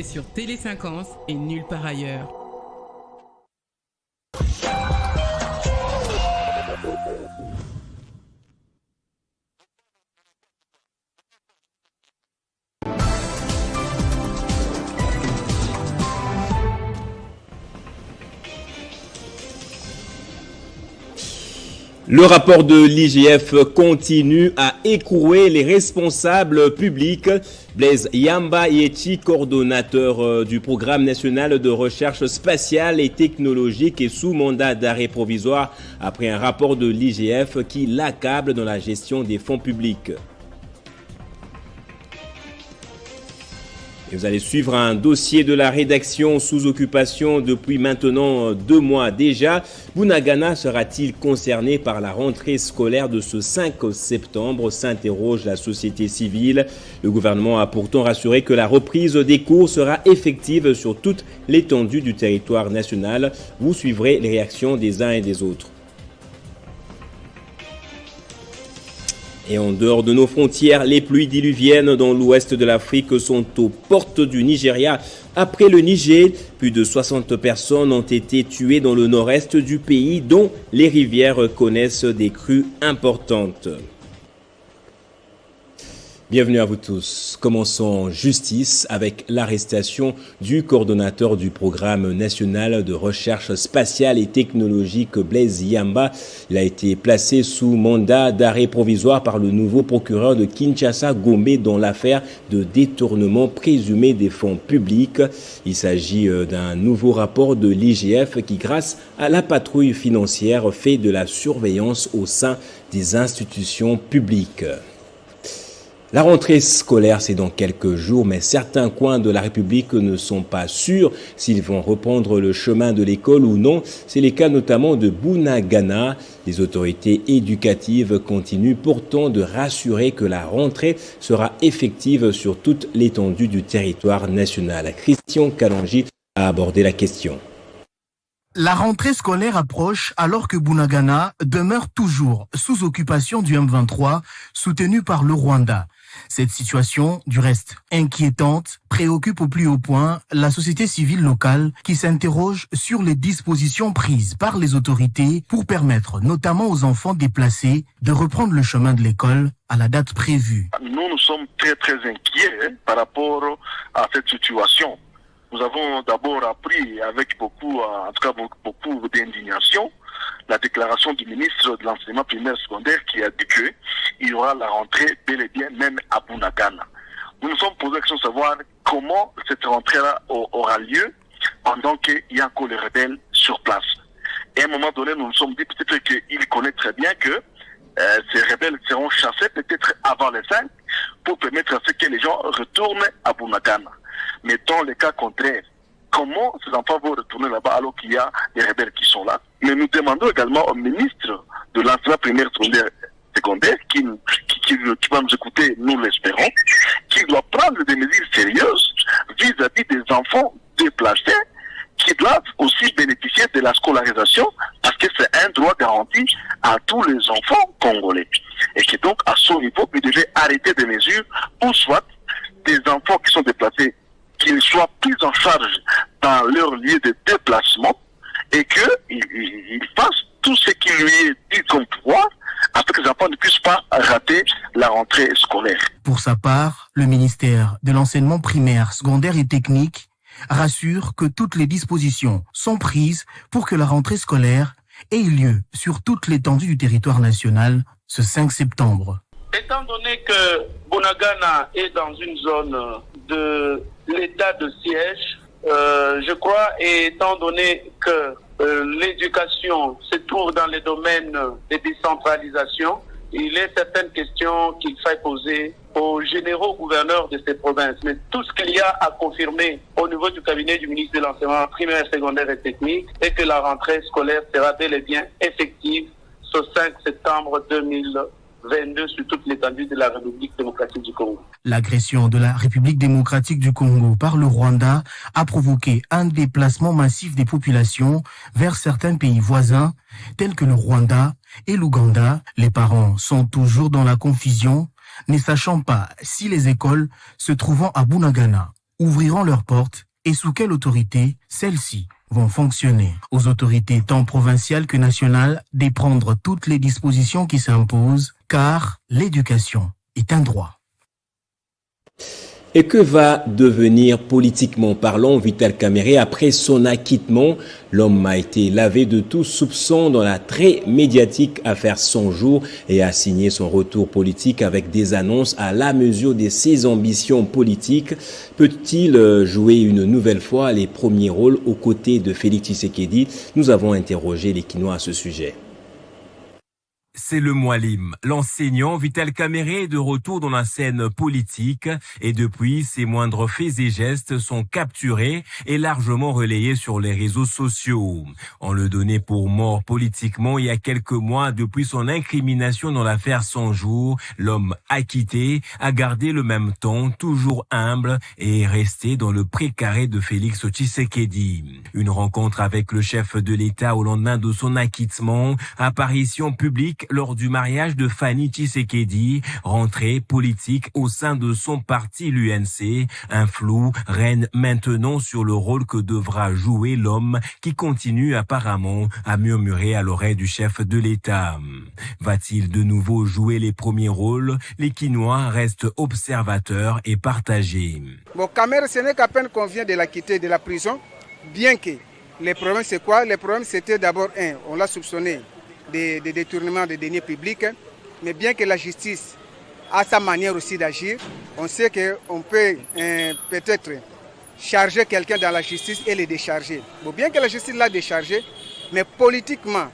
sur Télé 50 et nulle part ailleurs. Le rapport de l'IGF continue à écrouer les responsables publics. Blaise Yamba Yeti, coordonnateur du programme national de recherche spatiale et technologique, est sous mandat d'arrêt provisoire après un rapport de l'IGF qui l'accable dans la gestion des fonds publics. Et vous allez suivre un dossier de la rédaction sous occupation depuis maintenant 2 mois déjà. Bunagana sera-t-il concerné par la rentrée scolaire de ce 5 septembre, s'interroge la société civile. Le gouvernement a pourtant rassuré que la reprise des cours sera effective sur toute l'étendue du territoire national. Vous suivrez les réactions des uns et des autres. Et en dehors de nos frontières, les pluies diluviennes dans l'ouest de l'Afrique sont aux portes du Nigeria. Après le Niger, plus de 60 personnes ont été tuées dans le nord-est du pays, dont les rivières connaissent des crues importantes. Bienvenue à vous tous. Commençons en justice avec l'arrestation du coordonnateur du programme national de recherche spatiale et technologique Blaise Yamba. Il a été placé sous mandat d'arrêt provisoire par le nouveau procureur de Kinshasa, Gombe, dans l'affaire de détournement présumé des fonds publics. Il s'agit d'un nouveau rapport de l'IGF qui, grâce à la patrouille financière, fait de la surveillance au sein des institutions publiques. La rentrée scolaire, c'est dans quelques jours, mais certains coins de la République ne sont pas sûrs s'ils vont reprendre le chemin de l'école ou non. C'est le cas notamment de Bunagana. Les autorités éducatives continuent pourtant de rassurer que la rentrée sera effective sur toute l'étendue du territoire national. Christian Kalangi a abordé la question. La rentrée scolaire approche alors que Bunagana demeure toujours sous occupation du M23, soutenu par le Rwanda. Cette situation, du reste inquiétante, préoccupe au plus haut point la société civile locale qui s'interroge sur les dispositions prises par les autorités pour permettre notamment aux enfants déplacés de reprendre le chemin de l'école à la date prévue. Nous sommes très inquiets par rapport à cette situation. Nous avons d'abord appris avec beaucoup d'indignation la déclaration du ministre de l'enseignement primaire secondaire qui a dit qu'il y aura la rentrée bel et bien même à Bunagana. Nous nous sommes posé la question de savoir comment cette rentrée-là aura lieu pendant qu'il y a encore les rebelles sur place. Et à un moment donné, nous nous sommes dit peut-être qu'il connaît très bien que ces rebelles seront chassés peut-être avant les 5 pour permettre à ce que les gens retournent à Bunagana. Mais dans le cas contraire, comment ces enfants vont retourner là-bas alors qu'il y a des rebelles qui sont là? Mais nous demandons également au ministre de l'enseignement primaire secondaire qui va nous écouter, nous l'espérons, qui doit prendre des mesures sérieuses vis-à-vis des enfants déplacés qui doivent aussi bénéficier de la scolarisation parce que c'est un droit garanti à tous les enfants congolais. Et qui donc, à ce niveau, il devait arrêter des mesures ou soit des enfants qui sont déplacés qu'ils soient pris en charge dans leur lieu de déplacement et qu'ils fassent tout ce qui lui est dit comme pouvoir afin que les enfants ne puissent pas rater la rentrée scolaire. Pour sa part, le ministère de l'enseignement primaire, secondaire et technique rassure que toutes les dispositions sont prises pour que la rentrée scolaire ait lieu sur toute l'étendue du territoire national ce 5 septembre. Étant donné que Bunagana est dans une zone de l'état de siège, je crois, et étant donné que l'éducation se trouve dans les domaines de décentralisation, il est certaines questions qu'il faille poser aux généraux gouverneurs de ces provinces. Mais tout ce qu'il y a à confirmer au niveau du cabinet du ministre de l'enseignement primaire, secondaire et technique est que la rentrée scolaire sera bel et bien effective ce 5 septembre 2022 sur toute l'étendue de la République démocratique du Congo. L'agression de la République démocratique du Congo par le Rwanda a provoqué un déplacement massif des populations vers certains pays voisins, tels que le Rwanda et l'Ouganda. Les parents sont toujours dans la confusion, ne sachant pas si les écoles se trouvant à Bunagana ouvriront leurs portes et sous quelle autorité celles-ci vont fonctionner. Aux autorités tant provinciales que nationales de prendre toutes les dispositions qui s'imposent, car l'éducation est un droit. Et que va devenir politiquement parlant Vital Kamerhe après son acquittement? L'homme a été lavé de tout soupçon dans la très médiatique affaire 100 jours et a signé son retour politique avec des annonces à la mesure de ses ambitions politiques. Peut-il jouer une nouvelle fois les premiers rôles aux côtés de Félix Tshisekedi? Nous avons interrogé les Kinois à ce sujet. C'est le Moualim. L'enseignant Vital Kamerhe est de retour dans la scène politique et depuis, ses moindres faits et gestes sont capturés et largement relayés sur les réseaux sociaux. On le donnait pour mort politiquement il y a quelques mois depuis son incrimination dans l'affaire 100 jours. L'homme acquitté a gardé le même ton, toujours humble et est resté dans le précaré de Félix Tshisekedi. Une rencontre avec le chef de l'État au lendemain de son acquittement, apparition publique lors du mariage de Fanny Tshisekedi, rentrée politique au sein de son parti l'UNC. Un flou règne maintenant sur le rôle que devra jouer l'homme qui continue apparemment à murmurer à l'oreille du chef de l'État. Va-t-il de nouveau jouer les premiers rôles? Les Kinois restent observateurs et partagés. Bon, Kamerhe, ce n'est qu'à peine qu'on vient de la quitter de la prison, bien que les problèmes, c'est quoi? Les problèmes, c'était d'abord, on l'a soupçonné des détournements de deniers publics, mais bien que la justice a sa manière aussi d'agir, on sait qu'on peut peut-être charger quelqu'un dans la justice et le décharger. Bon, bien que la justice l'a déchargé, mais politiquement,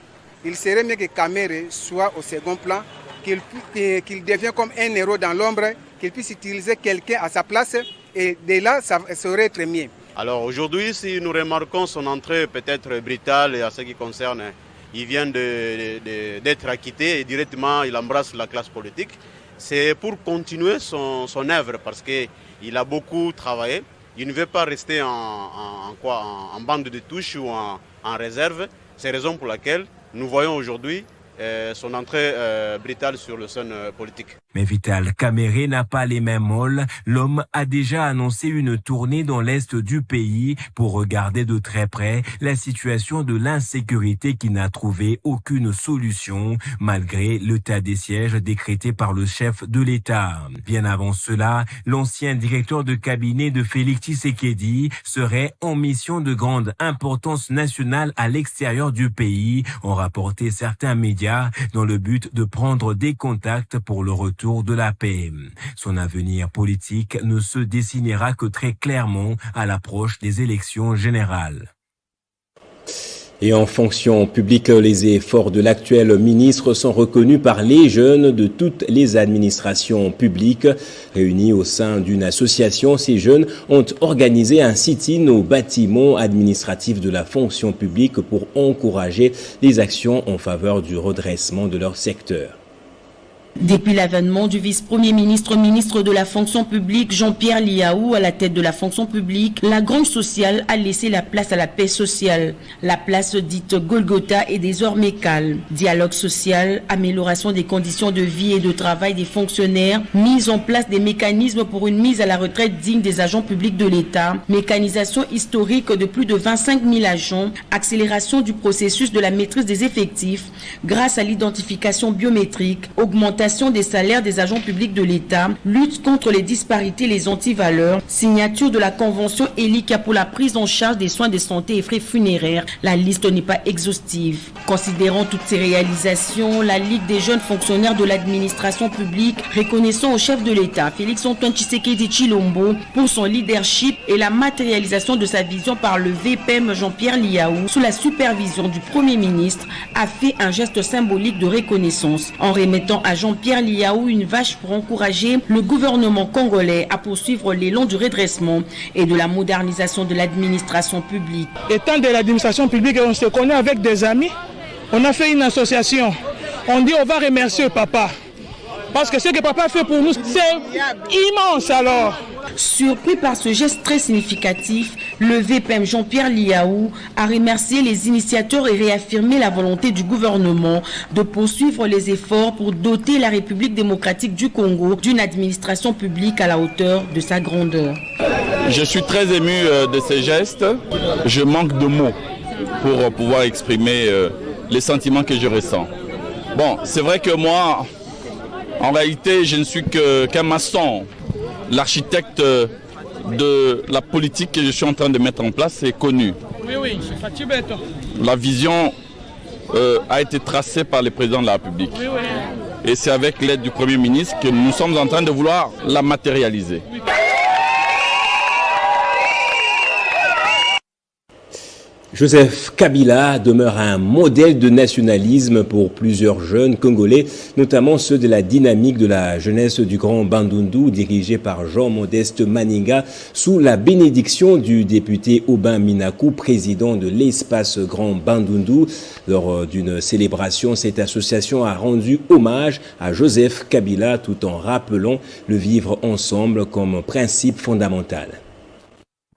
il serait mieux que Kamerhe soit au second plan, qu'il devienne comme un héros dans l'ombre, qu'il puisse utiliser quelqu'un à sa place, et de là, ça serait très mieux. Alors aujourd'hui, si nous remarquons son entrée peut-être brutale en ce qui concerne... Il vient d'être acquitté et directement il embrasse la classe politique. C'est pour continuer son œuvre parce qu'il a beaucoup travaillé. Il ne veut pas rester en bande de touche ou en réserve. C'est la raison pour laquelle nous voyons aujourd'hui son entrée brutale sur le scène politique. Mais Vital Kamerhe n'a pas les mêmes rôles. L'homme a déjà annoncé une tournée dans l'est du pays pour regarder de très près la situation de l'insécurité qui n'a trouvé aucune solution malgré l'état des sièges décrété par le chef de l'État. Bien avant cela, l'ancien directeur de cabinet de Félix Tshisekedi serait en mission de grande importance nationale à l'extérieur du pays, ont rapporté certains médias dans le but de prendre des contacts pour le retour de la paix. Son avenir politique ne se dessinera que très clairement à l'approche des élections générales. Et en fonction publique, les efforts de l'actuel ministre sont reconnus par les jeunes de toutes les administrations publiques. Réunis au sein d'une association, ces jeunes ont organisé un sit-in au bâtiment administratif de la fonction publique pour encourager les actions en faveur du redressement de leur secteur. Depuis l'avènement du vice-premier ministre de la fonction publique, Jean-Pierre Liaou, à la tête de la fonction publique, la grange sociale a laissé la place à la paix sociale. La place dite Golgotha est désormais calme. Dialogue social, amélioration des conditions de vie et de travail des fonctionnaires, mise en place des mécanismes pour une mise à la retraite digne des agents publics de l'État, mécanisation historique de plus de 25 000 agents, accélération du processus de la maîtrise des effectifs grâce à l'identification biométrique, augmentation des salaires des agents publics de l'État, lutte contre les disparités et les antivaleurs, signature de la convention ELICA pour la prise en charge des soins de santé et frais funéraires. La liste n'est pas exhaustive. Considérant toutes ces réalisations, la Ligue des jeunes fonctionnaires de l'administration publique, reconnaissant au chef de l'État, Félix-Antoine Tshisekedi Tshilombo, pour son leadership et la matérialisation de sa vision par le VPM Jean-Pierre Liaou, sous la supervision du Premier ministre, a fait un geste symbolique de reconnaissance en remettant à Jean-Pierre Liaou une vache pour encourager le gouvernement congolais à poursuivre l'élan du redressement et de la modernisation de l'administration publique. Étant de l'administration publique, on se connaît avec des amis. On a fait une association. On dit on va remercier papa. Parce que ce que papa fait pour nous, c'est immense alors. Surpris par ce geste très significatif, le VPM Jean-Pierre Liaou a remercié les initiateurs et réaffirmé la volonté du gouvernement de poursuivre les efforts pour doter la République démocratique du Congo d'une administration publique à la hauteur de sa grandeur. Je suis très ému de ces gestes. Je manque de mots pour pouvoir exprimer les sentiments que je ressens. Bon, c'est vrai que moi, en réalité, je ne suis qu'un maçon. L'architecte de la politique que je suis en train de mettre en place est connu. Oui, la vision a été tracée par le président de la République. Et c'est avec l'aide du Premier ministre que nous sommes en train de vouloir la matérialiser. Joseph Kabila demeure un modèle de nationalisme pour plusieurs jeunes Congolais, notamment ceux de la dynamique de la jeunesse du Grand Bandundu, dirigée par Jean-Modeste Maninga, sous la bénédiction du député Aubin Minakou, président de l'espace Grand Bandundu. Lors d'une célébration, cette association a rendu hommage à Joseph Kabila tout en rappelant le vivre ensemble comme principe fondamental.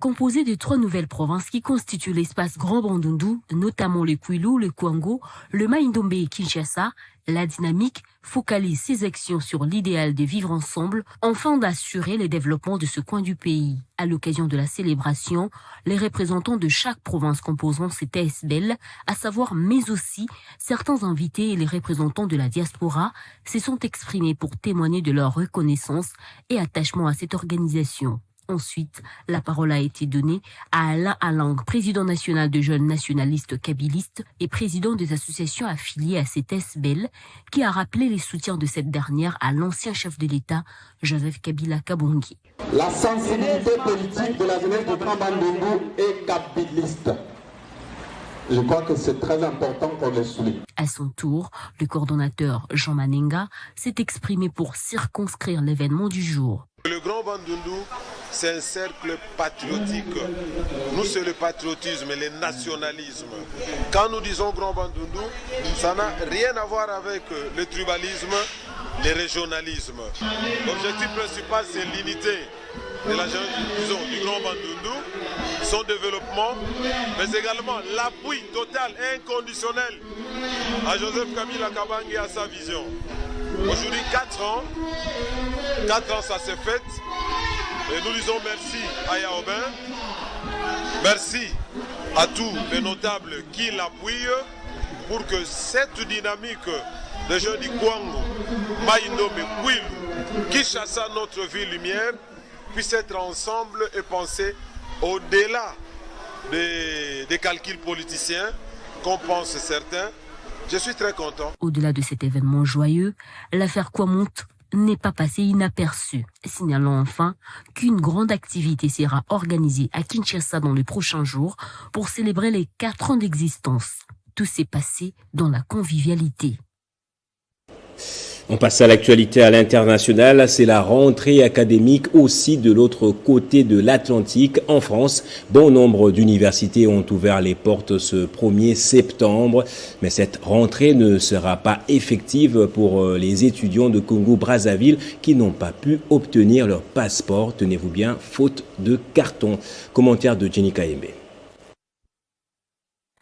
Composé de 3 nouvelles provinces qui constituent l'espace Grand Bandundu, notamment le Kwilu, le Kwango, le Mai-Ndombe et Kinshasa, la dynamique focalise ses actions sur l'idéal de vivre ensemble, afin d'assurer le développement de ce coin du pays. À l'occasion de la célébration, les représentants de chaque province composant cette ASBL, à savoir mais aussi certains invités et les représentants de la diaspora, se sont exprimés pour témoigner de leur reconnaissance et attachement à cette organisation. Ensuite, la parole a été donnée à Alain Alang, président national de jeunes nationalistes kabylistes et président des associations affiliées à cette ASBL, qui a rappelé les soutiens de cette dernière à l'ancien chef de l'État, Joseph Kabila Kabange. La sensibilité politique de la jeunesse du Grand Bandundu est kabyliste. Je crois que c'est très important qu'on le souligne. À son tour, le coordonnateur Jean Maninga s'est exprimé pour circonscrire l'événement du jour. Le Grand Bandundu, c'est un cercle patriotique. Nous, c'est le patriotisme et le nationalisme. Quand nous disons Grand Bandundu, ça n'a rien à voir avec le tribalisme, le régionalisme. L'objectif principal, c'est l'unité de la du Grand Bandundu, son développement, mais également l'appui total et inconditionnel à Joseph Kabila Kabange et à sa vision. Aujourd'hui, 4 ans, ça s'est fait. Et nous disons merci à Yaobin, merci à tous les notables qui l'appuient pour que cette dynamique de jeunes du Kwango, Mai-Ndombe, Kwilu, Kinshasa, notre ville lumière, puisse être ensemble et penser au-delà des calculs politiciens qu'on pense certains. Je suis très content. Au-delà de cet événement joyeux, l'affaire Kwamont n'est pas passée inaperçue, signalant enfin qu'une grande activité sera organisée à Kinshasa dans les prochains jours pour célébrer les 4 ans d'existence. Tout s'est passé dans la convivialité. On passe à l'actualité à l'international. C'est la rentrée académique aussi de l'autre côté de l'Atlantique. En France, bon nombre d'universités ont ouvert les portes ce 1er septembre. Mais cette rentrée ne sera pas effective pour les étudiants de Congo-Brazzaville qui n'ont pas pu obtenir leur passeport. Tenez-vous bien, faute de carton. Commentaire de Jenny Kaembe.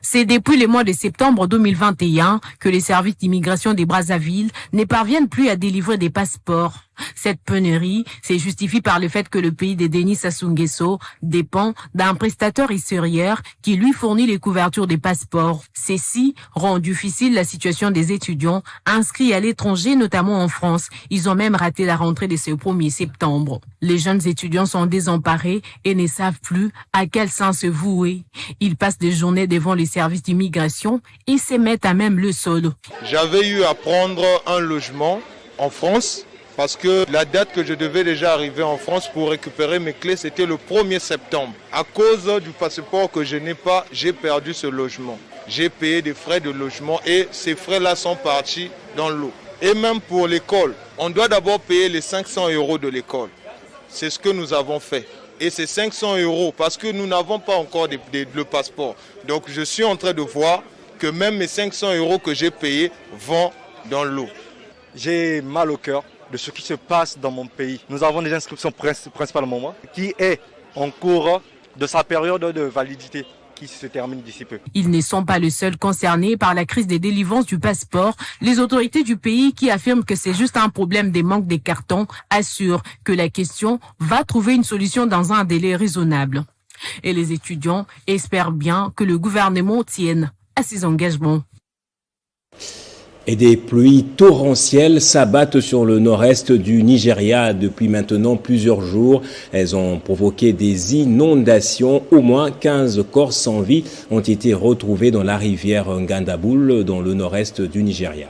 C'est depuis le mois de septembre 2021 que les services d'immigration des Brazzaville ne parviennent plus à délivrer des passeports. Cette pénurie se justifie par le fait que le pays de Denis Sassou Nguesso dépend d'un prestataire extérieur qui lui fournit les couvertures des passeports. Ceci rend difficile la situation des étudiants inscrits à l'étranger, notamment en France. Ils ont même raté la rentrée de ce 1er septembre. Les jeunes étudiants sont désemparés et ne savent plus à quel sens se vouer. Ils passent des journées devant les services d'immigration et se mettent à même le sol. J'avais eu à prendre un logement en France parce que la date que je devais déjà arriver en France pour récupérer mes clés, c'était le 1er septembre. À cause du passeport que je n'ai pas, j'ai perdu ce logement. J'ai payé des frais de logement et ces frais-là sont partis dans l'eau. Et même pour l'école, on doit d'abord payer les 500 € de l'école. C'est ce que nous avons fait. Et c'est 500 € parce que nous n'avons pas encore le passeport. Donc je suis en train de voir que même mes 500 € que j'ai payés vont dans l'eau. J'ai mal au cœur de ce qui se passe dans mon pays. Nous avons des inscriptions principalement qui est en cours de sa période de validité. qui se termine d'ici peu. Ils ne sont pas les seuls concernés par la crise des délivrances du passeport. Les autorités du pays qui affirment que c'est juste un problème des manques des cartons assurent que la question va trouver une solution dans un délai raisonnable. Et les étudiants espèrent bien que le gouvernement tienne à ses engagements. Et des pluies torrentielles s'abattent sur le nord-est du Nigeria depuis maintenant plusieurs jours. Elles ont provoqué des inondations. Au moins 15 corps sans vie ont été retrouvés dans la rivière Ngandaboul, dans le nord-est du Nigeria.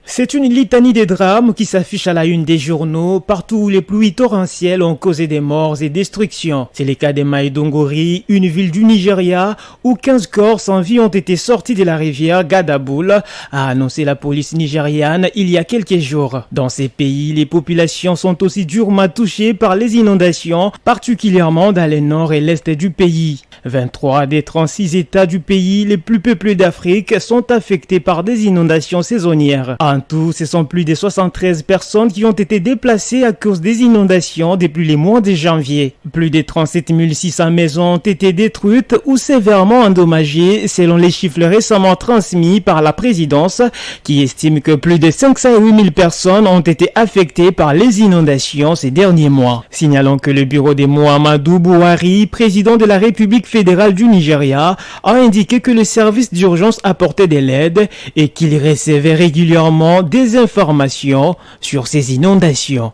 C'est une litanie des drames qui s'affiche à la une des journaux, partout où les pluies torrentielles ont causé des morts et destructions. C'est le cas de Maidongori, une ville du Nigeria, où 15 corps sans vie ont été sortis de la rivière Gadaboul, a annoncé la police nigériane il y a quelques jours. Dans ces pays, les populations sont aussi durement touchées par les inondations, particulièrement dans le nord et l'est du pays. 23 des 36 États du pays les plus peuplés d'Afrique sont affectés par des inondations saisonnières. En tout, ce sont plus de 73 personnes qui ont été déplacées à cause des inondations depuis les mois de janvier. Plus de 37 600 maisons ont été détruites ou sévèrement endommagées selon les chiffres récemment transmis par la présidence qui estime que plus de 508 000 personnes ont été affectées par les inondations ces derniers mois. Signalons que le bureau de Muhammadu Buhari, président de la République fédérale du Nigeria, a indiqué que le service d'urgence apportait de l'aide et qu'il recevait régulièrement des informations sur ces inondations.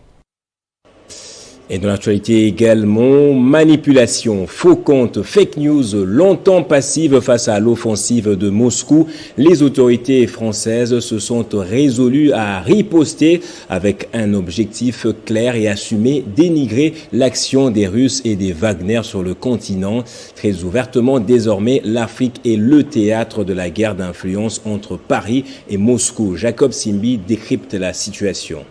Et dans l'actualité également, manipulation, faux comptes, fake news, longtemps passives face à l'offensive de Moscou. Les autorités françaises se sont résolues à riposter avec un objectif clair et assumé, dénigrer l'action des Russes et des Wagner sur le continent. Très ouvertement, désormais, l'Afrique est le théâtre de la guerre d'influence entre Paris et Moscou. Jacob Simbi décrypte la situation.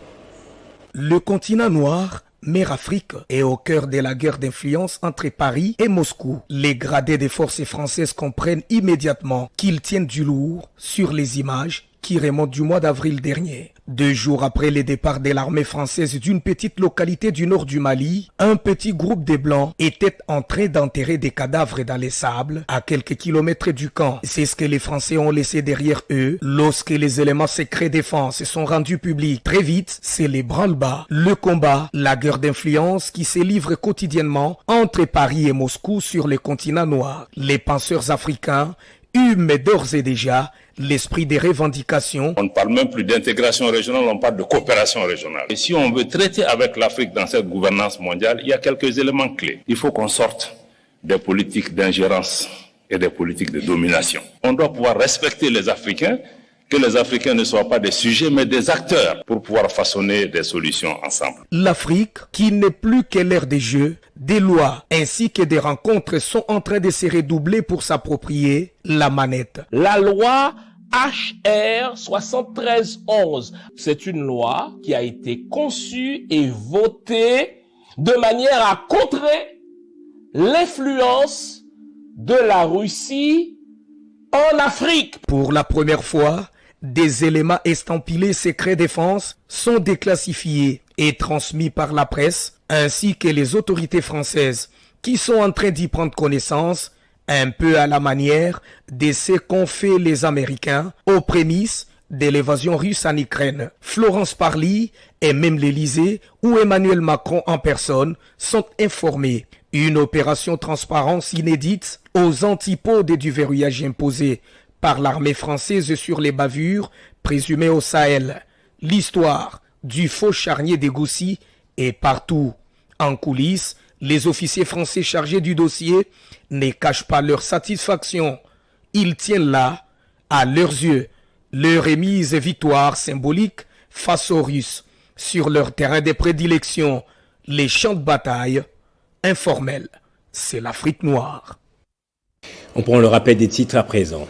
Le continent noir, Mère Afrique, est au cœur de la guerre d'influence entre Paris et Moscou. Les gradés des forces françaises comprennent immédiatement qu'ils tiennent du lourd sur les images qui remontent du mois d'avril dernier. 2 jours après le départ de l'armée française d'une petite localité du nord du Mali, un petit groupe de Blancs était en train d'enterrer des cadavres dans les sables à quelques kilomètres du camp. C'est ce que les Français ont laissé derrière eux lorsque les éléments secrets défense sont rendus publics. Très vite, c'est les branle-bas, le combat, la guerre d'influence qui se livre quotidiennement entre Paris et Moscou sur le continent noir. Les penseurs africains hument d'ores et déjà l'esprit des revendications. On ne parle même plus d'intégration régionale, on parle de coopération régionale. Et si on veut traiter avec l'Afrique dans cette gouvernance mondiale, il y a quelques éléments clés. Il faut qu'on sorte des politiques d'ingérence et des politiques de domination. On doit pouvoir respecter les Africains, que les Africains ne soient pas des sujets mais des acteurs pour pouvoir façonner des solutions ensemble. L'Afrique, qui n'est plus que l'ère des jeux, des lois ainsi que des rencontres sont en train de se redoubler pour s'approprier la manette. La loi HR 7311, c'est une loi qui a été conçue et votée de manière à contrer l'influence de la Russie en Afrique. Pour la première fois, des éléments estampillés secret défense sont déclassifiés et transmis par la presse ainsi que les autorités françaises qui sont en train d'y prendre connaissance, un peu à la manière de ce qu'ont fait les Américains aux prémices de l'évasion russe en Ukraine. Florence Parly et même l'Élysée ou Emmanuel Macron en personne sont informés. Une opération transparence inédite aux antipodes du verrouillage imposé par l'armée française sur les bavures présumées au Sahel. L'histoire du faux charnier des Goussis est partout. En coulisses, les officiers français chargés du dossier ne cachent pas leur satisfaction. Ils tiennent là, à leurs yeux, leur émise victoire symbolique face aux Russes sur leur terrain de prédilection, les champs de bataille informels. C'est l'Afrique noire. On prend le rappel des titres à présent.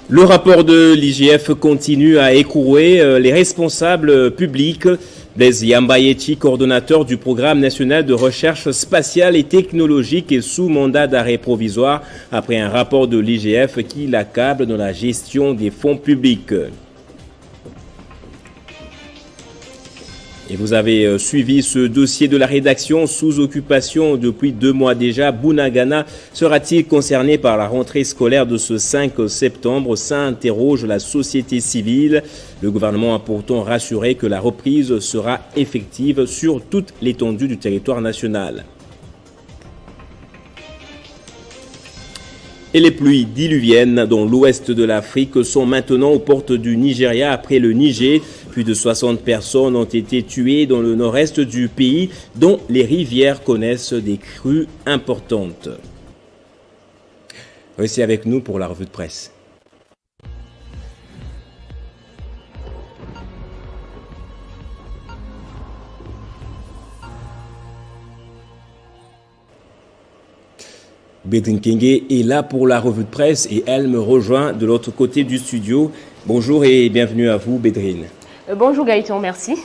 Le rapport de l'IGF continue à écouer les responsables publics. Blaise Yambayechi, coordonnateur du programme national de recherche spatiale et technologique, est sous mandat d'arrêt provisoire après un rapport de l'IGF qui l'accable dans la gestion des fonds publics. Et vous avez suivi ce dossier de la rédaction sous occupation depuis 2 mois déjà. Bunagana sera-t-il concerné par la rentrée scolaire de ce 5 septembre? S'interroge la société civile. Le gouvernement a pourtant rassuré que la reprise sera effective sur toute l'étendue du territoire national. Et les pluies diluviennes dans l'ouest de l'Afrique sont maintenant aux portes du Nigeria après le Niger. Plus de 60 personnes ont été tuées dans le nord-est du pays, dont les rivières connaissent des crues importantes. Restez avec nous pour la revue de presse. Bédrine Kenge est là pour la revue de presse et elle me rejoint de l'autre côté du studio. Bonjour et bienvenue à vous, Bédrine. Bonjour Gaëtan, merci.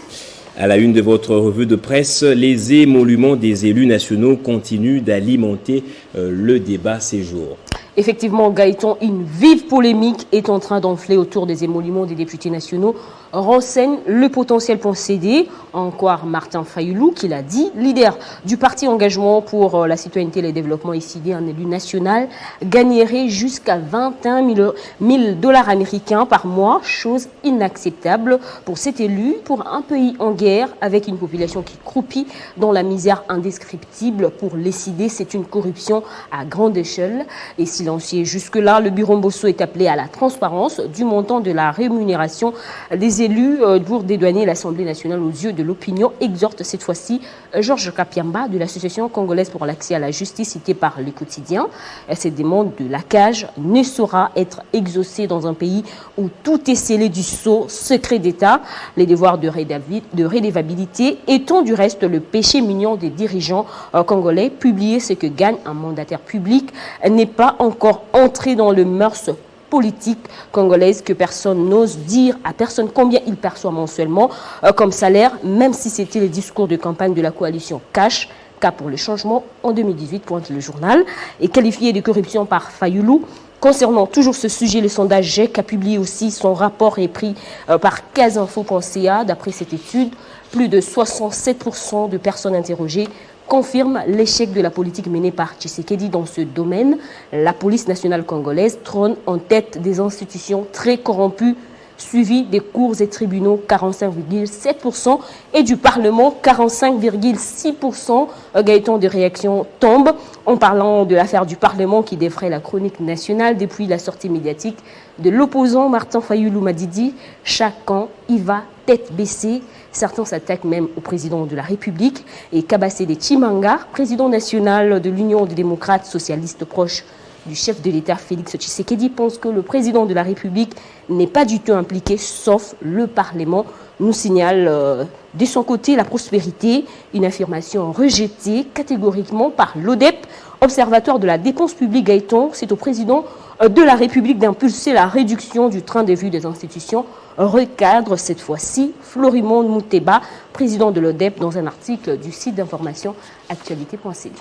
À la une de votre revue de presse, les émoluments des élus nationaux continuent d'alimenter le débat ces jours. Effectivement, Gaëtan, une vive polémique est en train d'enfler autour des émoluments des députés nationaux. Renseigne le potentiel concédé, encore Martin Fayoulou qui l'a dit, leader du parti Engagement pour la citoyenneté et le développement ici, un élu national, gagnerait jusqu'à 21 000 $ américains par mois, chose inacceptable pour cet élu, pour un pays en guerre, avec une population qui croupit dans la misère indescriptible. Pour l'ECD, c'est une corruption à grande échelle et silencieux. Jusque-là, le bureau Mbosso est appelé à la transparence du montant de la rémunération des élus pour dédouaner l'Assemblée nationale aux yeux de l'opinion, exhorte cette fois-ci Georges Kapiamba de l'Association congolaise pour l'accès à la justice citée par Le Quotidien. Cette demande de la CAJ ne saura être exaucée dans un pays où tout est scellé du sceau secret d'État. Les devoirs de redevabilité étant du reste le péché mignon des dirigeants congolais. Publier ce que gagne un mandataire public n'est pas encore entré dans le mœurs politique congolaise que personne n'ose dire à personne combien il perçoit mensuellement comme salaire, même si c'était les discours de campagne de la coalition Cash, Cap pour le changement en 2018, pointe le journal, et qualifié de corruption par Fayoulou. Concernant toujours ce sujet, le sondage GEC a publié aussi son rapport pris par casinfo.ca. D'après cette étude, plus de 67% de personnes interrogées confirme l'échec de la politique menée par Tshisekedi dans ce domaine. La police nationale congolaise trône en tête des institutions très corrompues, suivi des cours et tribunaux 45,7% et du Parlement 45,6%. Gaëtan de réaction tombe en parlant de l'affaire du Parlement qui défraie la chronique nationale depuis la sortie médiatique de l'opposant Martin Fayoulou Madidi. Chaque camp y va tête baissée. Certains s'attaquent même au président de la République. Et Kabassé de Chimanga, président national de l'Union des démocrates socialistes proches du chef de l'État Félix Tshisekedi, pense que le président de la République n'est pas du tout impliqué, sauf le Parlement, nous signale de son côté la prospérité, une affirmation rejetée catégoriquement par l'ODEP, observatoire de la dépense publique. Gaëtan, c'est au président de la République d'impulser la réduction du train de vue des institutions, recadre cette fois-ci Florimond Mouteba, président de l'ODEP, dans un article du site d'information actualité.cd.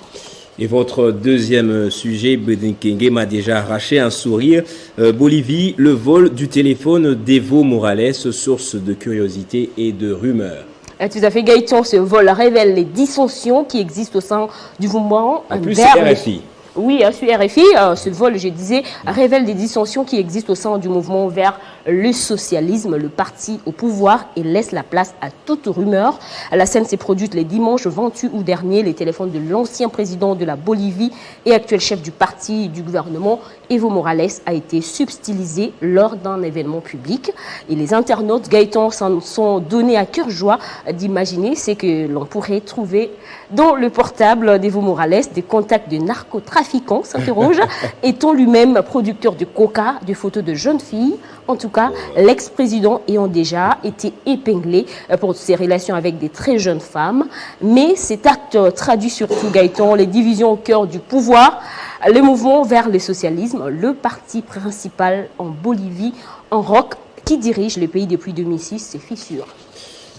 Et votre deuxième sujet, Bédrine Kenge, m'a déjà arraché un sourire. Bolivie, le vol du téléphone d'Evo Morales, source de curiosité et de rumeurs. Tout à fait, Gaëtan, ce vol révèle les dissensions qui existent au sein du mouvement. En plus, c'est RFI. Oui, sur RFI, ce vol, je disais, révèle des dissensions qui existent au sein du mouvement vers le socialisme, le parti au pouvoir, et laisse la place à toute rumeur. La scène s'est produite les dimanches 28 août dernier. Les téléphones de l'ancien président de la Bolivie et actuel chef du parti du gouvernement, Evo Morales, a été subtilisé lors d'un événement public. Et les internautes, Gaëtan, s'en sont donnés à cœur joie d'imaginer ce que l'on pourrait trouver dans le portable d'Evo Morales, des contacts de narcotrafiquants, s'interroge. Étant lui-même producteur de coca, de photos de jeunes filles. En tout cas, l'ex-président ayant déjà été épinglé pour ses relations avec des très jeunes femmes. Mais cet acte traduit surtout, Gaëtan, les divisions au cœur du pouvoir, le mouvement vers le socialisme, le parti principal en Bolivie, en roc, qui dirige le pays depuis 2006, ses fissures.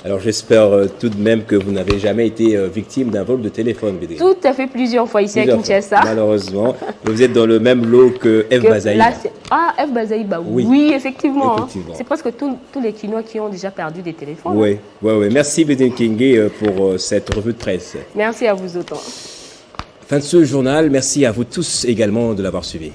Alors j'espère tout de même que vous n'avez jamais été victime d'un vol de téléphone, Bédrine. Tout à fait, plusieurs fois ici à Kinshasa. Malheureusement. Vous êtes dans le même lot que F. Bazaï. F. Bazaï, oui, effectivement. C'est presque tous les Kinois qui ont déjà perdu des téléphones. Oui. Merci Bédrine Kingé pour cette revue de presse. Merci à vous autant. Fin de ce journal. Merci à vous tous également de l'avoir suivi.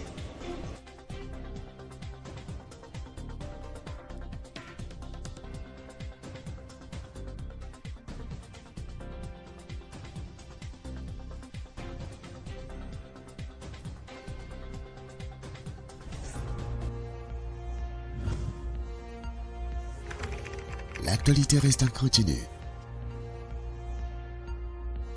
L'actualité reste incontinue.